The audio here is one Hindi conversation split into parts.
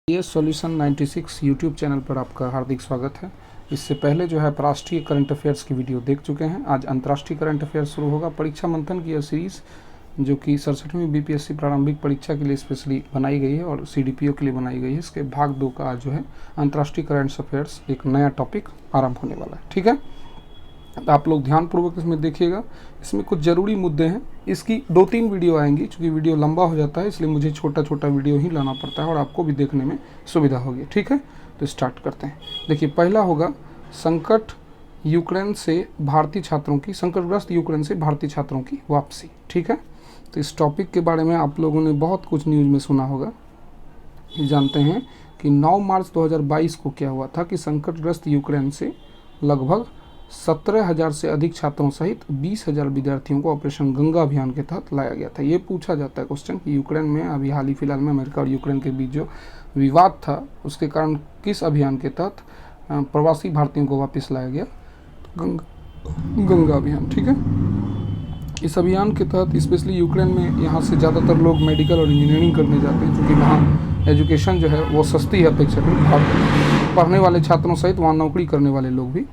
ये सॉल्यूशन 96 यूट्यूब चैनल पर आपका हार्दिक स्वागत है। इससे पहले जो है आप राष्ट्रीय करंट अफेयर्स की वीडियो देख चुके हैं। आज अंतर्राष्ट्रीय करंट अफेयर्स शुरू होगा। परीक्षा मंथन की यह सीरीज़ जो कि 67वीं बीपीएससी प्रारंभिक परीक्षा के लिए स्पेशली बनाई गई है और सीडीपीओ के लिए बनाई गई है। इसके भाग 2 का आज जो है अंतर्राष्ट्रीय करंट अफेयर्स एक नया टॉपिक आरंभ होने वाला है। ठीक है, तो आप लोग ध्यानपूर्वक इसमें देखिएगा। इसमें कुछ ज़रूरी मुद्दे हैं। इसकी 2-3 वीडियो आएंगी, चूँकि वीडियो लंबा हो जाता है इसलिए मुझे छोटा छोटा वीडियो ही लाना पड़ता है और आपको भी देखने में सुविधा होगी। ठीक है, तो स्टार्ट करते हैं। देखिए, पहला होगा संकटग्रस्त यूक्रेन से भारतीय छात्रों की वापसी। ठीक है, तो इस टॉपिक के बारे में आप लोगों ने बहुत कुछ न्यूज़ में सुना होगा। जानते हैं कि 9 मार्च 2022 को क्या हुआ था कि संकटग्रस्त यूक्रेन से लगभग 17,000 से अधिक छात्रों सहित 20,000 विद्यार्थियों को ऑपरेशन गंगा अभियान के तहत लाया गया था। ये पूछा जाता है क्वेश्चन कि यूक्रेन में अभी हाल ही फिलहाल में अमेरिका और यूक्रेन के बीच जो विवाद था उसके कारण किस अभियान के तहत प्रवासी भारतीयों को वापस लाया गया? गंगा अभियान। ठीक है, इस अभियान के तहत स्पेशली यूक्रेन में यहाँ से ज़्यादातर लोग मेडिकल और इंजीनियरिंग करने जाते हैं, क्योंकि वहाँ एजुकेशन जो है वो सस्ती है अपेक्षाकृत। पढ़ने वाले छात्रों सहित वहाँ नौकरी करने वाले लोग भी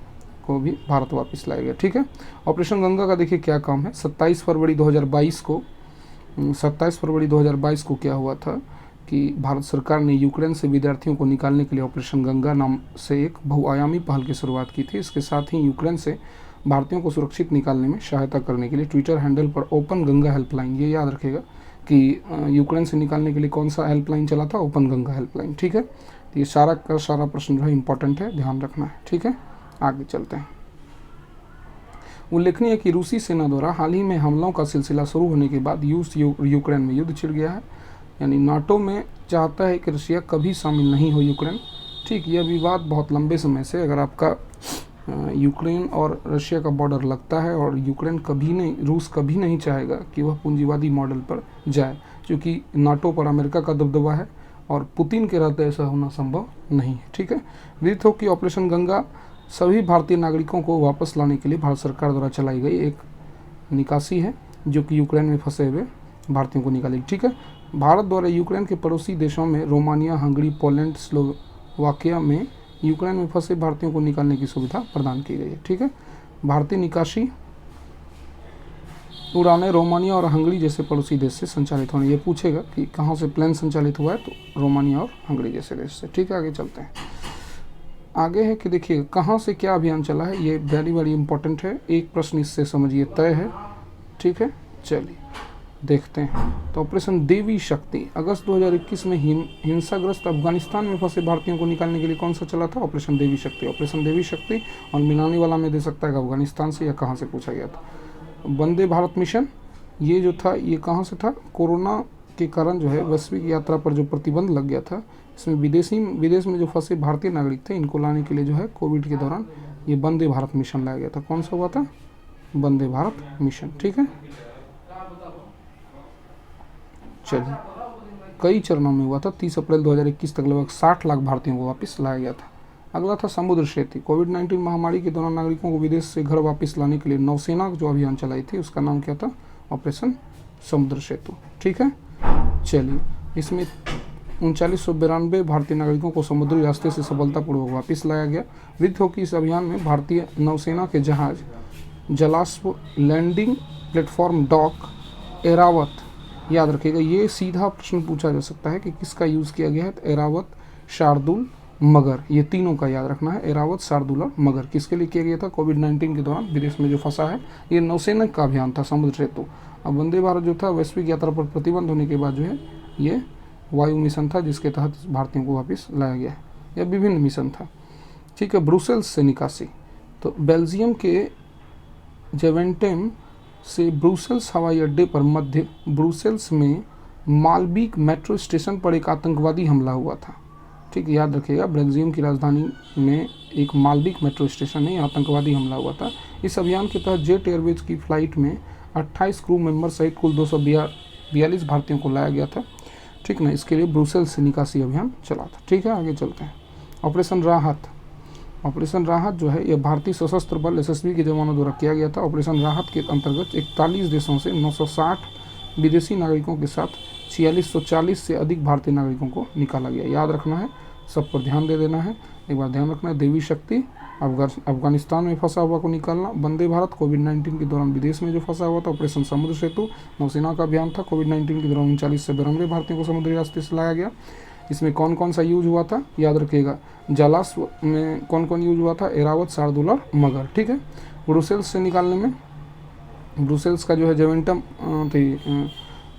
भारत वापस लाया गया। ठीक है, ऑपरेशन गंगा का देखिए क्या काम है। 27 फरवरी 2022 को क्या हुआ था कि भारत सरकार ने यूक्रेन से विद्यार्थियों को निकालने के लिए ऑपरेशन गंगा नाम से एक बहुआयामी पहल की शुरुआत की थी। इसके साथ ही यूक्रेन से भारतीयों को सुरक्षित निकालने में सहायता करने के लिए ट्विटर हैंडल पर ओपन गंगा हेल्पलाइन, ये याद रखेगा कि यूक्रेन से निकालने के लिए कौन सा हेल्पलाइन चला था? Open Ganga helpline. ठीक है, तो ये सारा का सारा प्रश्न जो है इंपॉर्टेंट है, ध्यान रखना है। ठीक है, आगे चलते हैं। उल्लेखनीय है कि रूसी सेना द्वारा हाल ही में हमलों का सिलसिला शुरू होने के बाद यूक्रेन में युद्ध छिड़ गया है। यानी नाटो में चाहता है कि रशिया कभी शामिल नहीं हो यूक्रेन। ठीक, यह विवाद बहुत लंबे समय से, अगर आपका यूक्रेन और रशिया का बॉर्डर लगता है और रूस कभी नहीं चाहेगा कि वह पूंजीवादी मॉडल पर जाए, क्योंकि नाटो पर अमेरिका का दबदबा है और पुतिन के रहते ऐसा होना संभव नहीं है। ठीक है, विदित हो कि ऑपरेशन गंगा सभी भारतीय नागरिकों को वापस लाने के लिए भारत सरकार द्वारा चलाई गई एक निकासी है, जो कि यूक्रेन में फंसे हुए भारतीयों को निकालेगी। ठीक है, भारत द्वारा यूक्रेन के पड़ोसी देशों में रोमानिया, हंगरी, पोलैंड, स्लोवाकिया में यूक्रेन में फंसे भारतीयों को निकालने की सुविधा प्रदान की गई है। ठीक है, भारतीय निकासी उड़ानें रोमानिया और हंगरी जैसे पड़ोसी देश से संचालित होने। ये पूछेगा कि कहाँ से प्लेन संचालित हुआ है, तो रोमानिया और हंगरी जैसे देश से। ठीक है, आगे चलते हैं। आगे है कि देखिए कहाँ से क्या अभियान चला है, ये वेरी इंपॉर्टेंट है। एक प्रश्न इससे समझिए तय है। ठीक है, चलिए देखते हैं। तो ऑपरेशन देवी शक्ति अगस्त 2021 में हिंसाग्रस्त अफगानिस्तान में फंसे भारतीयों को निकालने के लिए कौन सा चला था? ऑपरेशन देवी शक्ति। ऑपरेशन देवी शक्ति, और मिलाने वाला में दे सकता है अफगानिस्तान से या कहाँ से पूछा गया था। वंदे भारत मिशन, ये जो था ये कहाँ से था? कोरोना के कारण जो है वैश्विक यात्रा पर जो प्रतिबंध लग गया था, इसमें विदेश में जो फंसे भारतीय नागरिक थे इनको लाने के लिए जो है कोविड के दौरान ये वंदे भारत मिशन लाया गया था। कौन सा हुआ था? वंदे भारत मिशन। ठीक है, चलिए कई चरणों में हुआ था। 30 अप्रैल 2021 तक लगभग 60 लाख भारतीयों को वापस लाया गया था। अगला था समुद्र सेतु। कोविड-19 महामारी के दौरान नागरिकों को विदेश से घर वापस लाने के लिए नौसेना जो अभियान चलाई थी उसका नाम क्या था? ऑपरेशन समुद्र सेतु। ठीक है, चलिए इसमें 3992 भारतीय नागरिकों को समुद्री रास्ते से सफलतापूर्वक वापस लाया गया। विदित हो कि इस अभियान में भारतीय नौसेना के जहाज Jalashwa landing platform dock Airavat, याद रखिएगा ये सीधा प्रश्न पूछा जा सकता है कि किसका यूज़ किया गया है? तो एरावत, शार्दुल, मगर, ये तीनों का याद रखना है। एरावत, शार्दुल और मगर किसके लिए किया गया था? कोविड-19 के दौरान विदेश में जो फंसा है, ये नौसेना का अभियान था समुद्र सेतु। अब वंदे भारत जो था वैश्विक यात्रा पर प्रतिबंध होने के बाद जो है ये वायु मिशन था, जिसके तहत भारतीयों को वापस लाया गया है। यह विभिन्न मिशन था। ठीक है, ब्रुसेल्स से निकासी। तो बेल्जियम के जेवेंटेम से ब्रुसेल्स हवाई अड्डे पर मध्य ब्रुसेल्स में मालबीक मेट्रो स्टेशन पर एक आतंकवादी हमला हुआ था। ठीक, याद रखिएगा बेल्जियम की राजधानी में एक मालबीक मेट्रो स्टेशन में आतंकवादी हमला हुआ था। इस अभियान के तहत जेट एयरवेज की फ्लाइट में 28 क्रू मेंबर सहित कुल 242 भारतीयों को लाया गया था। ठीक ना, इसके लिए ब्रुसेल्स से निकासी अभियान चला था। ठीक है, आगे चलते हैं। ऑपरेशन राहत। ऑपरेशन राहत जो है यह भारतीय सशस्त्र बल एसएसबी के जवानों द्वारा किया गया था। ऑपरेशन राहत के अंतर्गत 41 देशों से 960 विदेशी नागरिकों के साथ 4640 से अधिक भारतीय नागरिकों को निकाला गया। याद रखना है, सब पर ध्यान दे देना है। एक बार ध्यान रखना है, देवी शक्ति अफगानिस्तान में फंसा हुआ को निकालना, वंदे भारत कोविड-19 के दौरान विदेश में जो फंसा हुआ था, ऑपरेशन समुद्र सेतु नौसेना का अभियान था, कोविड-19 के दौरान 39 से 92 भारतीयों को समुद्री रास्ते से लाया गया। इसमें कौन कौन सा यूज हुआ था याद रखिएगा। जालास में कौन कौन यूज हुआ था, एरावत, शार्दुल और मगर। ठीक है, ब्रुसेल्स से निकालने में, ब्रुसेल्स का जो है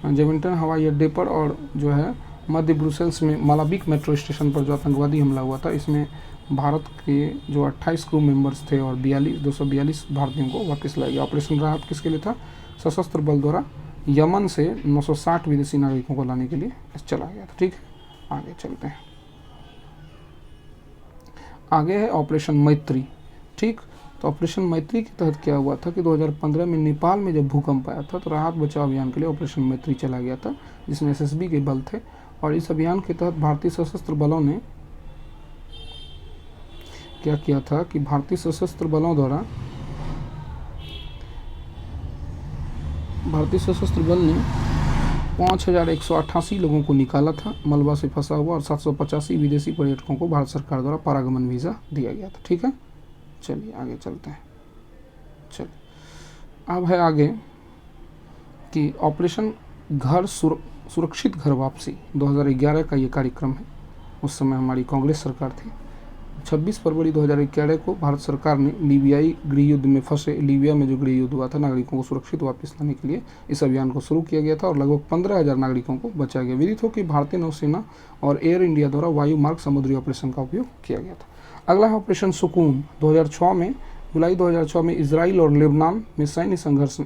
जेविंटन हवाई अड्डे पर और जो है मध्य ब्रुसेल्स में मालाबिक मेट्रो स्टेशन पर जो आतंकवादी हमला हुआ था, इसमें भारत के जो 28 क्रू मेंबर्स थे और 242 भारतीयों को वापस लाया गया। ऑपरेशन राहत किसके लिए था, सशस्त्र बल द्वारा यमन से 960 विदेशी नागरिकों को लाने के लिए चला गया था। ठीक है, आगे चलते हैं। आगे है ऑपरेशन मैत्री। ठीक, तो ऑपरेशन मैत्री के तहत क्या हुआ था कि 2015 में नेपाल में जब भूकंप आया था तो राहत बचाव अभियान के लिए ऑपरेशन मैत्री चला गया था, जिसमें एसएसबी के बल थे। और इस अभियान के तहत भारतीय सशस्त्र बलों ने क्या किया था कि भारतीय सशस्त्र बलों द्वारा भारतीय सशस्त्र बल ने 5188 लोगों को निकाला था मलबा से फंसा हुआ, और 785 विदेशी पर्यटकों को भारत सरकार द्वारा पारागमन वीज़ा दिया गया था। ठीक है, चलिए आगे चलते हैं। चलिए अब है आगे कि ऑपरेशन सुरक्षित घर वापसी 2011 का ये कार्यक्रम है। उस समय हमारी कांग्रेस सरकार थी। 26 फरवरी 2011 को भारत सरकार ने लीबियाई गृह युद्ध में फंसे, लीबिया में जो गृह युद्ध हुआ था, नागरिकों को सुरक्षित वापस लाने के लिए इस अभियान को शुरू किया गया था और लगभग 15,000 नागरिकों को बचाया गया। विदित हो कि भारतीय नौसेना और एयर इंडिया द्वारा वायु मार्ग समुद्री ऑपरेशन का उपयोग किया गया था। अगला है ऑपरेशन सुकून। 2006 में जुलाई 2006 में इसराइल और लेबनान में सैन्य संघर्ष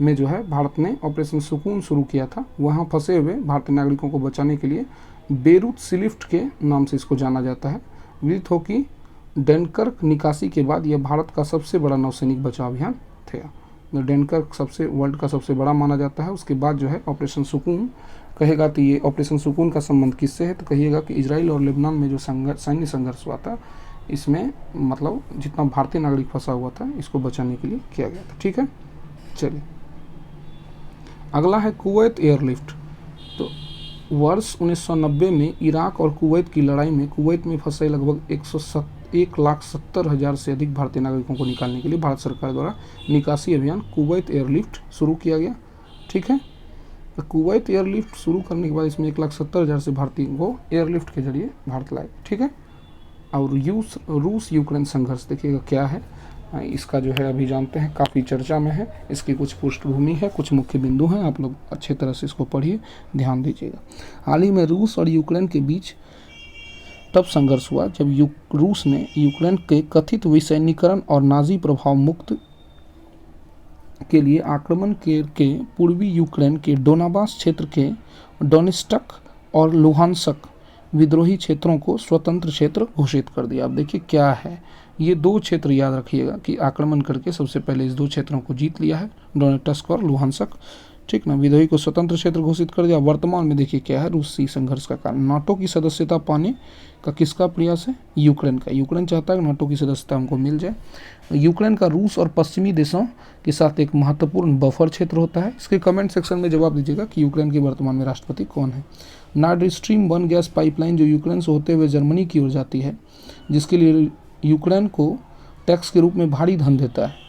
में जो है भारत ने ऑपरेशन सुकून शुरू किया था। वहाँ फंसे हुए भारतीय नागरिकों को बचाने के लिए बेरूत सिलिफ्ट के नाम से इसको जाना जाता है। विदित हो कि डनकर्क निकासी के बाद यह भारत का सबसे बड़ा नौसैनिक बचाव अभियान था। डनकर्क वर्ल्ड का सबसे बड़ा माना जाता है। उसके बाद जो है ऑपरेशन सुकून कहेगा तो ये ऑपरेशन सुकून का संबंध किससे है, तो कहिएगा कि इजराइल और लेबनान में जो सैन्य संघर्ष हुआ था, इसमें मतलब जितना भारतीय नागरिक फंसा हुआ था, इसको बचाने के लिए किया गया था। ठीक है, चलिए अगला है कुवैत एयरलिफ्ट। तो वर्ष 1990 में इराक और कुवैत की लड़ाई में कुवैत में फंसे लगभग 1,70,000 से अधिक भारतीय नागरिकों को निकालने के लिए भारत सरकार द्वारा निकासी अभियान कुवैत एयरलिफ्ट शुरू किया गया। ठीक है, तो कुवैत एयरलिफ्ट शुरू करने के बाद इसमें 1,70,000 से भारतीयों को एयरलिफ्ट के जरिए भारत लाए। ठीक है, और रूस यूक्रेन संघर्ष देखिएगा क्या है, इसका जो है अभी जानते हैं, काफ़ी चर्चा में है। इसकी कुछ पृष्ठभूमि है, कुछ मुख्य बिंदु हैं, आप लोग अच्छे तरह से इसको पढ़िए, ध्यान दीजिएगा। हाल ही में रूस और यूक्रेन के बीच तब संघर्ष हुआ जब रूस ने यूक्रेन के कथित विसैन्यीकरण और नाजी प्रभाव मुक्त के लिए आक्रमण के पूर्वी यूक्रेन के डोनाबास क्षेत्र के डोनेस्टक और लुहानस्क विद्रोही क्षेत्रों को स्वतंत्र क्षेत्र घोषित कर दिया। अब देखिए क्या है, ये दो क्षेत्र याद रखिएगा कि आक्रमण करके सबसे पहले इस दो क्षेत्रों को जीत लिया है, डोनेटस्क और लुहानस्क। ठीक ना, विद्रोही को स्वतंत्र क्षेत्र घोषित कर दिया। वर्तमान में देखिए क्या है, रूसी संघर्ष का कारण नाटो की सदस्यता पाने का किसका प्रयास है, यूक्रेन का। यूक्रेन चाहता है कि नाटो की सदस्यता हमको मिल जाए। यूक्रेन का रूस और पश्चिमी देशों के साथ एक महत्वपूर्ण बफर क्षेत्र होता है। इसके कमेंट सेक्शन में जवाब दीजिएगा कि यूक्रेन के वर्तमान में राष्ट्रपति कौन है। नॉर्ड स्ट्रीम 1 गैस पाइपलाइन जो यूक्रेन से होते हुए जर्मनी की ओर जाती है, जिसके लिए यूक्रेन को टैक्स के रूप में भारी धन देता है।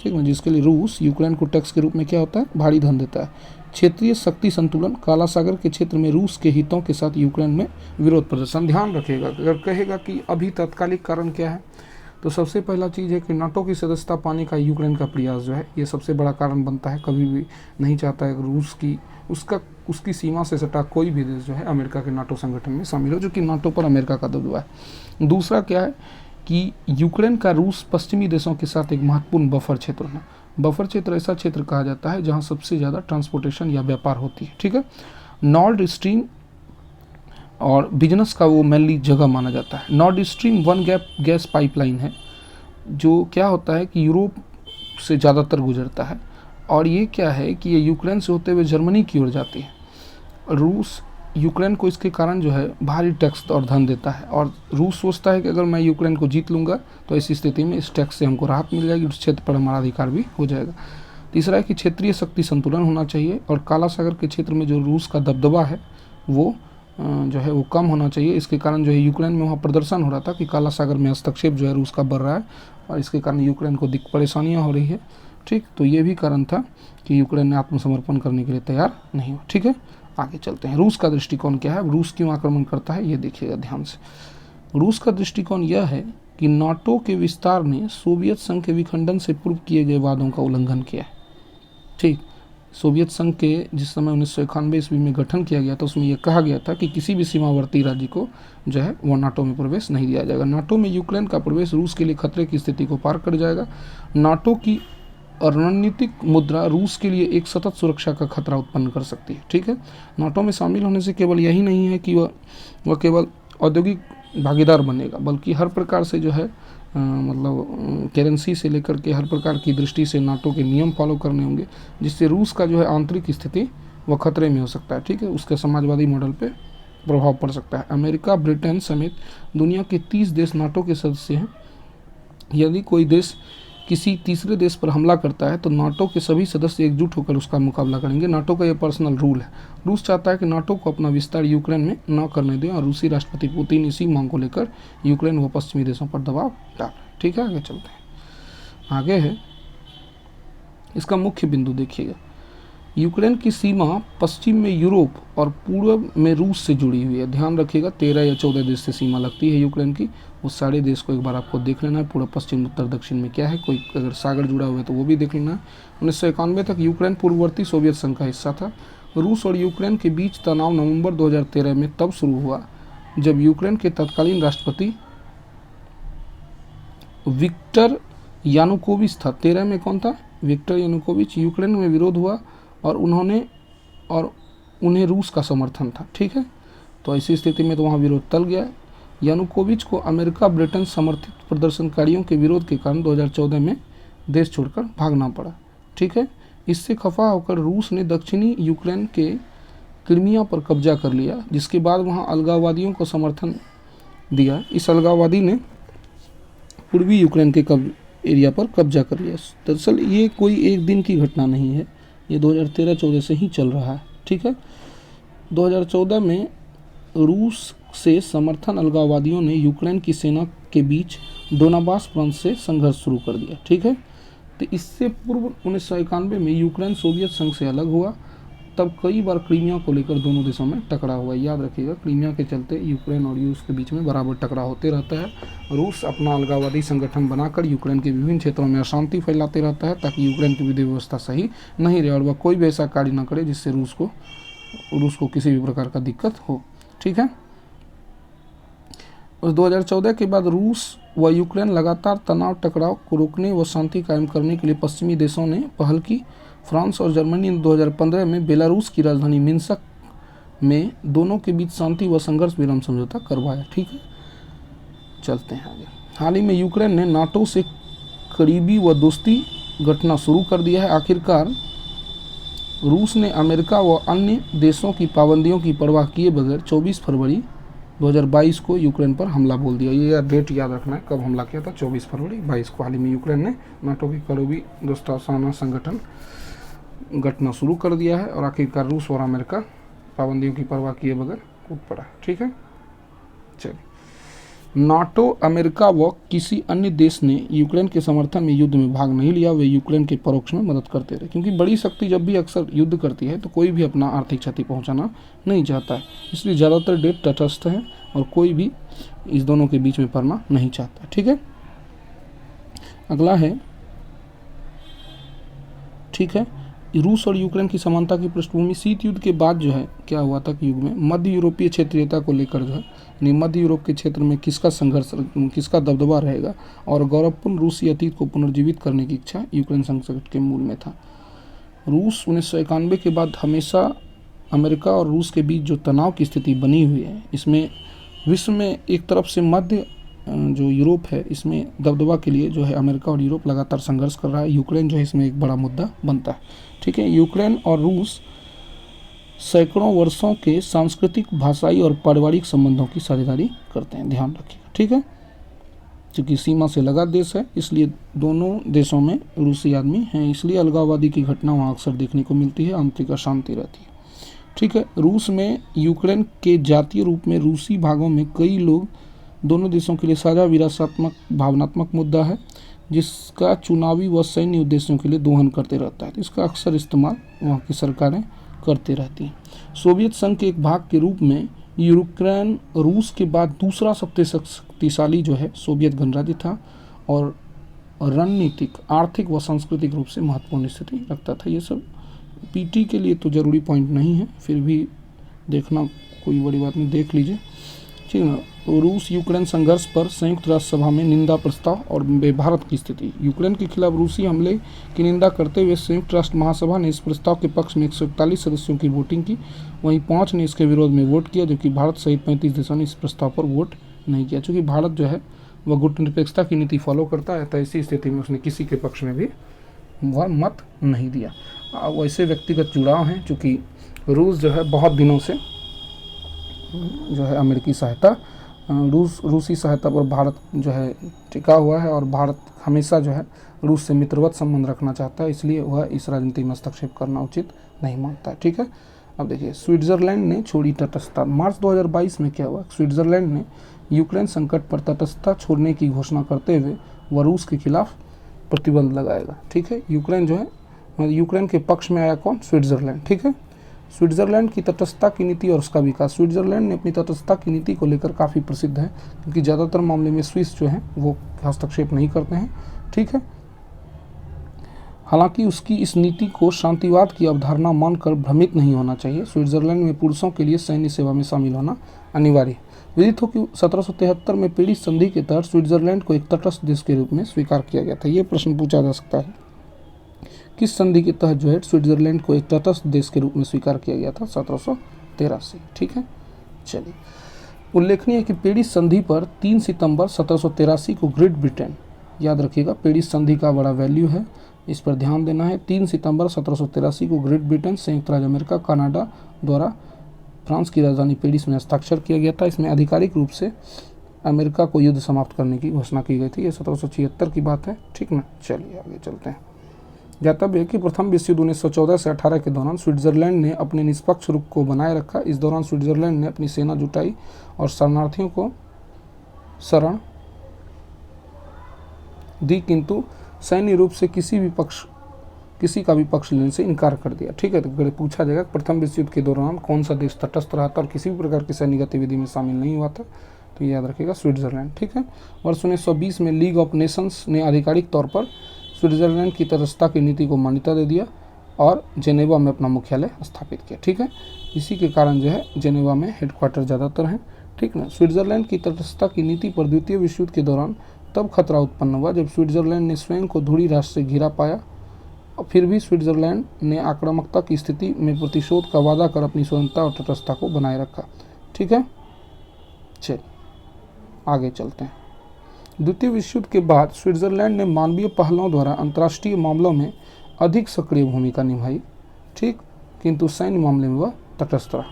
ठीक है, जिसके लिए रूस यूक्रेन को टैक्स के रूप में क्या होता है, भारी धन देता है। क्षेत्रीय शक्ति संतुलन, काला सागर के क्षेत्र में रूस के हितों के साथ यूक्रेन में विरोध प्रदर्शन। ध्यान रखिएगा, अगर कहेगा कि अभी तात्कालिक कारण क्या है, तो सबसे पहला चीज़ है कि नाटो की सदस्यता पाने का यूक्रेन का प्रयास जो है, ये सबसे बड़ा कारण बनता है। कभी भी नहीं चाहता है रूस की उसकी सीमा से सटा कोई भी देश जो है अमेरिका के नाटो संगठन में शामिल हो, जो कि नाटो पर अमेरिका का दबदबा है। दूसरा क्या है कि यूक्रेन का रूस पश्चिमी देशों के साथ एक महत्वपूर्ण बफर क्षेत्र है। बफर क्षेत्र ऐसा क्षेत्र कहा जाता है जहां सबसे ज़्यादा ट्रांसपोर्टेशन या व्यापार होती है। ठीक है, नॉर्ड स्ट्रीम और बिजनेस का वो मेनली जगह माना जाता है। नॉर्ड स्ट्रीम 1 गैस पाइपलाइन है, जो क्या होता है कि यूरोप से ज़्यादातर गुजरता है, और ये क्या है कि ये यूक्रेन से होते हुए जर्मनी की ओर जाती है। रूस यूक्रेन को इसके कारण जो है भारी टैक्स और धन देता है, और रूस सोचता है कि अगर मैं यूक्रेन को जीत लूँगा तो इस स्थिति में इस टैक्स से हमको राहत मिल जाएगी, उस क्षेत्र पर हमारा अधिकार भी हो जाएगा। तो तीसरा है कि क्षेत्रीय शक्ति संतुलन होना चाहिए, और काला सागर के क्षेत्र में जो रूस का दबदबा है वो जो है वो कम होना चाहिए। इसके कारण जो है यूक्रेन में वहाँ प्रदर्शन हो रहा था कि काला सागर में हस्तक्षेप जो है रूस का बढ़ रहा है, और इसके कारण यूक्रेन को परेशानियाँ हो रही है। ठीक, तो ये भी कारण था कि यूक्रेन ने आत्मसमर्पण करने के लिए तैयार नहीं हुआ। ठीक है, आगे चलते हैं। रूस का दृष्टिकोण क्या है, रूस क्यों आक्रमण करता है, ये देखिएगा ध्यान से। रूस का दृष्टिकोण यह है कि नाटो के विस्तार ने सोवियत संघ के विखंडन से पूर्व किए गए वादों का उल्लंघन किया है। ठीक, सोवियत संघ के जिस समय 1991 ईस्वी में गठन किया गया था उसमें यह कहा गया था कि किसी भी सीमावर्ती राज्य को जो है वो नाटो में प्रवेश नहीं दिया जाएगा। नाटो में यूक्रेन का प्रवेश रूस के लिए खतरे की स्थिति को पार कर जाएगा। नाटो की रणनीतिक मुद्रा रूस के लिए एक सतत सुरक्षा का खतरा उत्पन्न कर सकती है। ठीक है, नाटो में शामिल होने से केवल यही नहीं है कि वह केवल औद्योगिक भागीदार बनेगा, बल्कि हर प्रकार से जो है मतलब करेंसी से लेकर के हर प्रकार की दृष्टि से नाटो के नियम फॉलो करने होंगे, जिससे रूस का जो है आंतरिक स्थिति वह खतरे में हो सकता है। ठीक है, उसके समाजवादी मॉडल पे प्रभाव पड़ सकता है। अमेरिका, ब्रिटेन समेत दुनिया के 30 देश नाटो के सदस्य हैं। यदि कोई देश किसी तीसरे देश पर हमला करता है तो नाटो के सभी सदस्य एकजुट होकर उसका मुकाबला करेंगे। नाटो का यह पर्सनल रूल है। रूस चाहता है कि नाटो को अपना विस्तार यूक्रेन में न करने दें, और रूसी राष्ट्रपति पुतिन इसी मांग को लेकर यूक्रेन व पश्चिमी देशों पर दबाव डाल रहे हैं। ठीक है, आगे चलते हैं। आगे है इसका मुख्य बिंदु देखिएगा। यूक्रेन की सीमा पश्चिम में यूरोप और पूर्व में रूस से जुड़ी हुई है। ध्यान रखिएगा 13 या 14 देश से सीमा लगती है यूक्रेन की। वो सारे देश को एक बार आपको देख लेना है, पूरा पश्चिम उत्तर दक्षिण में क्या है, कोई अगर सागर जुड़ा हुआ है तो वो भी देख लेना है। 1991 तक यूक्रेन पूर्ववर्ती सोवियत संघ का हिस्सा था। रूस और यूक्रेन के बीच तनाव नवंबर 2013 में तब शुरू हुआ जब यूक्रेन के तत्कालीन राष्ट्रपति विक्टर यानुकोविच था। 13 में कौन था, विक्टर यानुकोविच। यूक्रेन में विरोध हुआ और उन्हें रूस का समर्थन था। ठीक है, तो ऐसी स्थिति में तो वहाँ विरोध टल गया। यानुकोविच को अमेरिका ब्रिटेन समर्थित प्रदर्शनकारियों के विरोध के कारण 2014 में देश छोड़कर भागना पड़ा। ठीक है, इससे खफा होकर रूस ने दक्षिणी यूक्रेन के क्रीमिया पर कब्जा कर लिया, जिसके बाद वहाँ अलगाववादियों को समर्थन दिया। इस अलगाववादी ने पूर्वी यूक्रेन के एरिया पर कब्जा कर लिया। दरअसल ये कोई एक दिन की घटना नहीं है, ये 2013-14 से ही चल रहा है। ठीक है, 2014 में रूस से समर्थन अलगाववादियों ने यूक्रेन की सेना के बीच डोनाबास प्रांत से संघर्ष शुरू कर दिया। ठीक है, तो इससे पूर्व 1991 में यूक्रेन सोवियत संघ से अलग हुआ। तब कई बार क्रीमिया को लेकर दोनों देशों में टकराव हुआ। याद रखिएगा, क्रीमिया के चलते यूक्रेन और रूस के बीच में बराबर टकराव होते रहता है। रूस अपना अलगाववादी संगठन बनाकर यूक्रेन के विभिन्न क्षेत्रों में अशांति फैलाते रहता है, ताकि यूक्रेन की विधि व्यवस्था सही नहीं रहे और वह कोई भी ऐसा कार्य न करे जिससे रूस को किसी भी प्रकार का दिक्कत हो। ठीक है, उस 2014 के बाद रूस व यूक्रेन लगातार तनाव टकराव को रोकने व शांति कायम करने के लिए पश्चिमी देशों ने पहल की। फ्रांस और जर्मनी ने 2015 में बेलारूस की राजधानी मिन्स्क में दोनों के बीच शांति व संघर्ष विराम समझौता करवाया। ठीक है, चलते हैं आगे। हाल ही में यूक्रेन ने नाटो से करीबी व दोस्ती गठना शुरू कर दिया है। आखिरकार रूस ने अमेरिका व अन्य देशों की पाबंदियों की परवाह किए बगैर 24 फरवरी 2022 को यूक्रेन पर हमला बोल दिया। ये डेट याद रखना है, कब हमला किया था, 24 फरवरी 22 को हाल ही में यूक्रेन ने नाटो की करीबी दोस्ताना संगठन गठना शुरू कर दिया है, और आखिरकार रूस और अमेरिका पाबंदियों की परवाह किए बगैर कूद पड़ा। ठीक है, चलिए। नाटो, अमेरिका व किसी अन्य देश ने यूक्रेन के समर्थन में युद्ध में भाग नहीं लिया। वे यूक्रेन के परोक्ष में मदद करते रहे, क्योंकि बड़ी शक्ति जब भी अक्सर युद्ध करती है तो कोई भी अपना आर्थिक क्षति पहुंचाना नहीं चाहता है, इसलिए ज़्यादातर देश तटस्थ हैं और कोई भी इस दोनों के बीच में पड़ना नहीं चाहता। ठीक है, अगला है, ठीक है, रूस और यूक्रेन की समानता की पृष्ठभूमि। शीत युद्ध के बाद जो है क्या हुआ था कि युग में मध्य यूरोपीय क्षेत्रीयता को लेकर जो है, यानी मध्य यूरोप के क्षेत्र में किसका संघर्ष, किसका दबदबा रहेगा, और गौरवपूर्ण रूसी अतीत को पुनर्जीवित करने की इच्छा यूक्रेन संकट के मूल में था। रूस 1991 के बाद हमेशा अमेरिका और रूस के बीच जो तनाव की स्थिति बनी हुई है, इसमें विश्व में एक तरफ से मध्य जो यूरोप है, इसमें दबदबा के लिए जो है अमेरिका और यूरोप लगातार संघर्ष कर रहा है। यूक्रेन जो है इसमें एक बड़ा मुद्दा बनता है। ठीक है, यूक्रेन और रूस सैकड़ों वर्षों के सांस्कृतिक, भाषाई और पारिवारिक संबंधों की साझेदारी करते हैं, ध्यान रखिएगा। ठीक है, चूँकि सीमा से लगा देश है, इसलिए दोनों देशों में रूसी आदमी हैं, इसलिए अलगाववादी की घटना वहाँ अक्सर देखने को मिलती है, आंतरिक अशांति रहती है। ठीक है। रूस में यूक्रेन के जातीय रूप में रूसी भागों में कई लोग दोनों देशों के लिए साझा विरासतात्मक भावनात्मक मुद्दा है, जिसका चुनावी व सैन्य उद्देश्यों के लिए दोहन करते रहता है। इसका अक्सर इस्तेमाल वहाँ की सरकारें करते रहती हैं। सोवियत संघ के एक भाग के रूप में यूक्रेन रूस के बाद दूसरा सबसे शक्तिशाली जो है सोवियत गणराज्य था और रणनीतिक, आर्थिक व सांस्कृतिक रूप से महत्वपूर्ण स्थिति रखता था। ये सब पीटी के लिए तो ज़रूरी पॉइंट नहीं है, फिर भी देखना कोई बड़ी बात नहीं, देख लीजिए। ठीक है ना। तो रूस यूक्रेन संघर्ष पर संयुक्त राष्ट्र सभा में निंदा प्रस्ताव और भारत की स्थिति। यूक्रेन के खिलाफ रूसी हमले की निंदा करते हुए संयुक्त राष्ट्र महासभा ने इस प्रस्ताव के पक्ष में 141 सदस्यों की वोटिंग की, वहीं 5 ने इसके विरोध में वोट किया, जबकि भारत सहित 35 देशों ने इस प्रस्ताव पर वोट नहीं किया। चूँकि भारत जो है वह गुटनिरपेक्षता की नीति फॉलो करता है, तो ऐसी स्थिति में उसने किसी के पक्ष में भी वह मत नहीं दिया। वैसे व्यक्तिगत जुड़ाव हैं, चूँकि रूस जो है बहुत दिनों से जो है अमेरिकी सहायता, रूसी सहायता पर भारत जो है टिका हुआ है और भारत हमेशा जो है रूस से मित्रवत संबंध रखना चाहता है, इसलिए वह इस राजनीति में हस्तक्षेप करना उचित नहीं मानता है। ठीक है। अब देखिए, स्विट्ज़रलैंड ने छोड़ी तटस्थता। मार्च 2022 में क्या हुआ, स्विट्ज़रलैंड ने यूक्रेन संकट पर तटस्थता छोड़ने की घोषणा करते हुए वह रूस के खिलाफ प्रतिबंध लगाएगा। ठीक है। यूक्रेन जो है, यूक्रेन के पक्ष में आया कौन, स्विट्ज़रलैंड। ठीक है। स्विट्ज़रलैंड की तटस्थता की नीति और उसका विकास। स्विट्ज़रलैंड ने अपनी तटस्थता की नीति को लेकर काफ़ी प्रसिद्ध है, क्योंकि ज़्यादातर मामले में स्विस जो है वो हस्तक्षेप नहीं करते हैं। ठीक है। हालांकि उसकी इस नीति को शांतिवाद की अवधारणा मानकर भ्रमित नहीं होना चाहिए। स्विट्ज़रलैंड में पुरुषों के लिए सैन्य सेवा में शामिल होना अनिवार्य है। विदित हो कि 1773 में पेरिस संधि के तहत स्विट्ज़रलैंड को एक तटस्थ देश के रूप में स्वीकार किया गया था। ये प्रश्न पूछा जा सकता है, किस संधि के तहत जो है स्विट्ज़रलैंड को एक तटस्थ देश के रूप में स्वीकार किया गया था, 1783। ठीक है। चलिए, उल्लेखनीय है कि पेरिस संधि पर 3 सितंबर 1783 को ग्रेट ब्रिटेन, याद रखिएगा पेरिस संधि का बड़ा वैल्यू है, इस पर ध्यान देना है। 3 सितंबर 1783 को ग्रेट ब्रिटेन, संयुक्त राज्य अमेरिका, कनाडा द्वारा फ्रांस की राजधानी पेरिस में हस्ताक्षर किया गया था। इसमें आधिकारिक रूप से अमेरिका को युद्ध समाप्त करने की घोषणा की गई थी। ये 1776 की बात है। ठीक ना। चलिए आगे चलते हैं। ज्ञातव्य है कि प्रथम विश्व युद्ध 1914 से 18 के दौरान स्विट्ज़रलैंड ने अपने निष्पक्ष रुख को बनाए रखा। इस दौरान स्विट्ज़रलैंड ने अपनी सेना जुटाई और शरणार्थियों को शरण दी, किंतु सैन्य रूप से किसी का भी पक्ष लेने से इनकार कर दिया। ठीक है। तो पूछा जाएगा प्रथम विश्व युद्ध के दौरान कौन सा देश तटस्थ रहा था और किसी भी प्रकार की सैन्य गतिविधि में शामिल नहीं हुआ था, तो याद रखिएगा स्विट्ज़रलैंड। ठीक है। वर्ष 1920 में लीग ऑफ नेशंस ने आधिकारिक तौर पर स्विट्ज़रलैंड की तटस्थता की नीति को मान्यता दे दिया और जेनेवा में अपना मुख्यालय स्थापित किया। ठीक है। इसी के कारण जो है जेनेवा में हेडक्वार्टर ज़्यादातर हैं। ठीक ना। स्विट्ज़रलैंड की तटस्थता की नीति पर द्वितीय विश्व युद्ध के दौरान तब खतरा उत्पन्न हुआ जब स्विट्ज़रलैंड ने स्वयं को ध्रुवीय राष्ट्र से घिरा पाया, और फिर भी स्विट्ज़रलैंड ने आक्रामकता की स्थिति में प्रतिशोध का वादा कर अपनी स्वतंत्रता और तटस्थता को बनाए रखा। ठीक है। चलिए आगे चलते हैं। द्वितीय विश्व युद्ध के बाद स्विट्ज़रलैंड ने मानवीय पहलों द्वारा अंतर्राष्ट्रीय मामलों में अधिक सक्रिय भूमिका निभाई। ठीक, किंतु सैन्य मामले में वह तटस्थ रहा।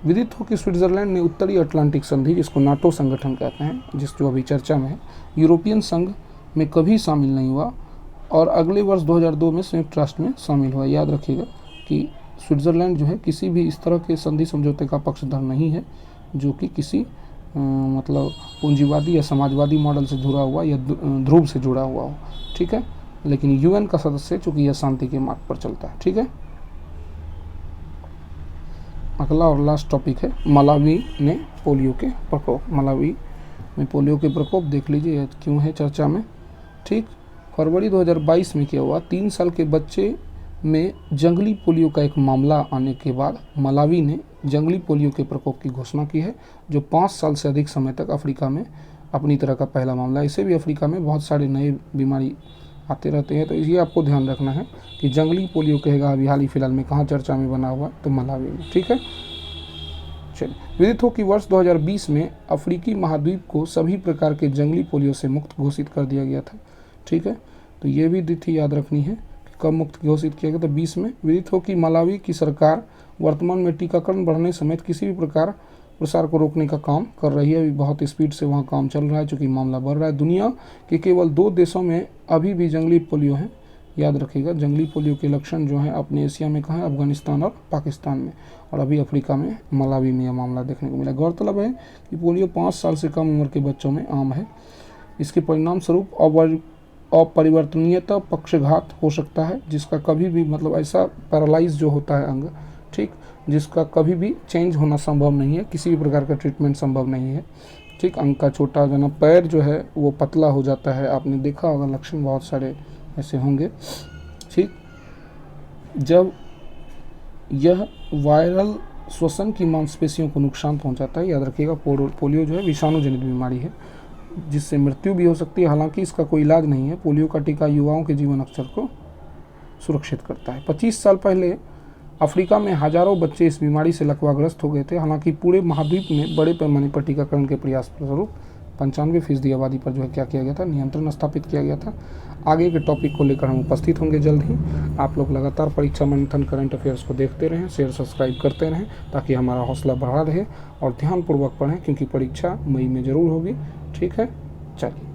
विदित हो कि स्विट्ज़रलैंड ने उत्तरी अटलांटिक संधि, जिसको नाटो संगठन कहते हैं, जो अभी चर्चा में है, यूरोपियन संघ में कभी शामिल नहीं हुआ और अगले वर्ष 2002 में संयुक्त राष्ट्र में शामिल हुआ। याद रखिएगा कि स्विट्ज़रलैंड जो है किसी भी इस तरह के संधि समझौते का पक्षधर नहीं है जो कि किसी मतलब पूंजीवादी या समाजवादी मॉडल से जुड़ा हुआ या ध्रुव से जुड़ा हुआ हो। ठीक है। लेकिन यूएन का सदस्य चूंकि यह शांति के मार्ग पर चलता है। ठीक है। अगला और लास्ट टॉपिक है मलावी में पोलियो के प्रकोप। मलावी में पोलियो के प्रकोप देख लीजिए क्यों है चर्चा में। ठीक, फरवरी 2022 में क्या हुआ, 3 साल के बच्चे में जंगली पोलियो का एक मामला आने के बाद मलावी ने जंगली पोलियो के प्रकोप की घोषणा की है, जो 5 साल से अधिक समय तक अफ्रीका में अपनी तरह का पहला मामला है। इसे भी अफ्रीका में बहुत सारे नए बीमारी आते रहते हैं, तो ये आपको ध्यान रखना है कि जंगली पोलियो कहेगा अभी हाल ही फिलहाल में कहाँ चर्चा में बना हुआ, तो मलावी में। ठीक है। चलिए, विदित हो कि वर्ष 2020 में अफ्रीकी महाद्वीप को सभी प्रकार के जंगली पोलियो से मुक्त घोषित कर दिया गया था। ठीक है। तो ये भी तिथि याद रखनी है कि कब मुक्त घोषित किया गया था, 20 में। विदित हो कि मलावी की सरकार वर्तमान में टीकाकरण बढ़ने समेत किसी भी प्रकार प्रसार को रोकने का काम कर रही है। अभी बहुत स्पीड से वहाँ काम चल रहा है, चूँकि मामला बढ़ रहा है। दुनिया के केवल 2 देशों में अभी भी जंगली पोलियो है। याद रखिएगा, जंगली पोलियो के लक्षण जो हैं अपने एशिया में कहाँ है, अफगानिस्तान और पाकिस्तान में, और अभी अफ्रीका में मलावी में यह मामला देखने को मिला। गौरतलब है कि पोलियो 5 साल से कम उम्र के बच्चों में आम है। इसके परिणाम स्वरूप अपरिवर्तनीयता पक्षघात हो सकता है, जिसका कभी भी मतलब ऐसा पैरालाइज जो होता है अंग, ठीक, जिसका कभी भी चेंज होना संभव नहीं है, किसी भी प्रकार का ट्रीटमेंट संभव नहीं है, ठीक। अंग का छोटा जना पैर जो है वो पतला हो जाता है, आपने देखा होगा लक्षण बहुत सारे ऐसे होंगे, ठीक। जब यह वायरल श्वसन की मांसपेशियों को नुकसान पहुंचाता है। याद रखिएगा, पोलियो जो है विषाणु जनित बीमारी है जिससे मृत्यु भी हो सकती है। हालांकि इसका कोई इलाज नहीं है। पोलियो का टीका युवाओं के जीवन अवसर को सुरक्षित करता है। 25 साल पहले अफ्रीका में हजारों बच्चे इस बीमारी से लकवाग्रस्त हो गए थे। हालांकि पूरे महाद्वीप में बड़े पैमाने पर टीकाकरण के प्रयास स्वरूप 95% आबादी पर जो है क्या किया गया था, नियंत्रण स्थापित किया गया था। आगे के टॉपिक को लेकर हम उपस्थित होंगे जल्द ही। आप लोग लगातार परीक्षा मंथन करंट अफेयर्स को देखते रहें, शेयर सब्सक्राइब करते रहें, ताकि हमारा हौसला बढ़ा रहे और ध्यानपूर्वक पढ़ें, क्योंकि परीक्षा मई में ज़रूर होगी। ठीक है, चलिए।